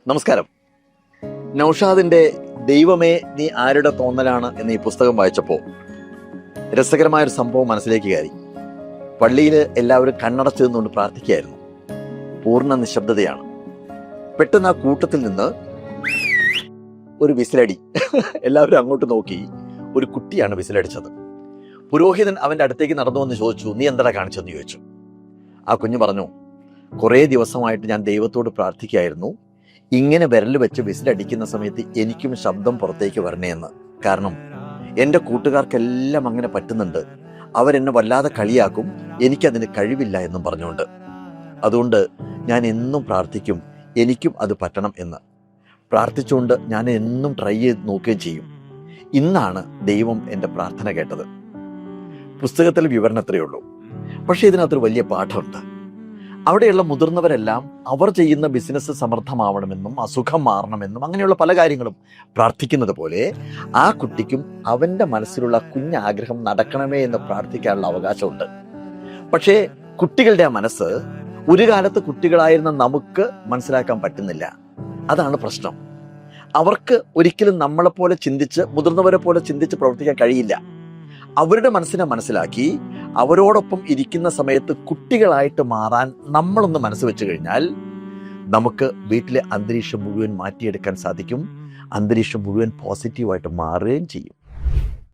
നമസ്കാരം. നൗഷാദിന്റെ ദൈവമേ നീ ആരുടെ തോന്നലാണ് എന്ന ഈ പുസ്തകം വായിച്ചപ്പോൾ രസകരമായൊരു സംഭവം മനസ്സിലേക്ക് കയറി. പള്ളിയിൽ എല്ലാവരും കണ്ണടച്ചു നിന്നുകൊണ്ട് പ്രാർത്ഥിക്കുകയായിരുന്നു. പൂർണ്ണ നിശബ്ദതയാണ്. പെട്ടെന്ന് ആ കൂട്ടത്തിൽ നിന്ന് ഒരു വിസിലടി. എല്ലാവരും അങ്ങോട്ട് നോക്കി. ഒരു കുട്ടിയാണ് വിസിലടിച്ചത്. പുരോഹിതൻ അവൻ്റെ അടുത്തേക്ക് നടന്നു വന്ന് ചോദിച്ചു, നീ എന്താ കാണിച്ചെന്ന് ചോദിച്ചു. ആ കുഞ്ഞ് പറഞ്ഞു, കുറേ ദിവസമായിട്ട് ഞാൻ ദൈവത്തോട് പ്രാർത്ഥിക്കുകയായിരുന്നു, ഇങ്ങനെ വിരൽ വെച്ച് വിസിലടിക്കുന്ന സമയത്ത് എനിക്കും ശബ്ദം പുറത്തേക്ക് വരണേ എന്ന്. കാരണം എൻ്റെ കൂട്ടുകാർക്കെല്ലാം അങ്ങനെ പറ്റുന്നുണ്ട്, അവരെന്നെ വല്ലാതെ കളിയാക്കും, എനിക്കതിന് കഴിവില്ല എന്നും പറഞ്ഞുകൊണ്ട്. അതുകൊണ്ട് ഞാൻ എന്നും പ്രാർത്ഥിക്കും എനിക്കും അത് പറ്റണം എന്ന്. പ്രാർത്ഥിച്ചുകൊണ്ട് ഞാൻ എന്നും ട്രൈ ചെയ്ത് നോക്കുകയും ചെയ്യും. ഇന്നാണ് ദൈവം എൻ്റെ പ്രാർത്ഥന കേട്ടത്. പുസ്തകത്തിൽ വിവരണം എത്രയേ ഉള്ളൂ, പക്ഷേ ഇതിനകത്തൊരു വലിയ പാഠമുണ്ട്. അവിടെയുള്ള മുതിർന്നവരെല്ലാം അവർ ചെയ്യുന്ന ബിസിനസ് സമർത്ഥമാവണമെന്നും അസുഖം മാറണമെന്നും അങ്ങനെയുള്ള പല കാര്യങ്ങളും പ്രാർത്ഥിക്കുന്നത് പോലെ ആ കുട്ടിക്കും അവൻ്റെ മനസ്സിലുള്ള കുഞ്ഞാഗ്രഹം നടക്കണമേ എന്ന് പ്രാർത്ഥിക്കാനുള്ള അവകാശമുണ്ട്. പക്ഷേ കുട്ടികളുടെ ആ മനസ്സ് ഒരു കാലത്ത് കുട്ടികളായിരുന്ന നമുക്ക് മനസ്സിലാക്കാൻ പറ്റുന്നില്ല. അതാണ് പ്രശ്നം. അവർക്ക് ഒരിക്കലും നമ്മളെപ്പോലെ ചിന്തിച്ച് മുതിർന്നവരെ പോലെ ചിന്തിച്ച് പ്രവർത്തിക്കാൻ കഴിയില്ല. അവരുടെ മനസ്സിനെ മനസ്സിലാക്കി അവരോടൊപ്പം ഇരിക്കുന്ന സമയത്ത് കുട്ടികളായിട്ട് മാറാൻ നമ്മളൊന്ന് മനസ്സ് വെച്ച് കഴിഞ്ഞാൽ നമുക്ക് വീട്ടിലെ അന്തരീക്ഷം മുഴുവൻ മാറ്റിയെടുക്കാൻ സാധിക്കും. അന്തരീക്ഷം മുഴുവൻ പോസിറ്റീവായിട്ട് മാറുകയും ചെയ്യും.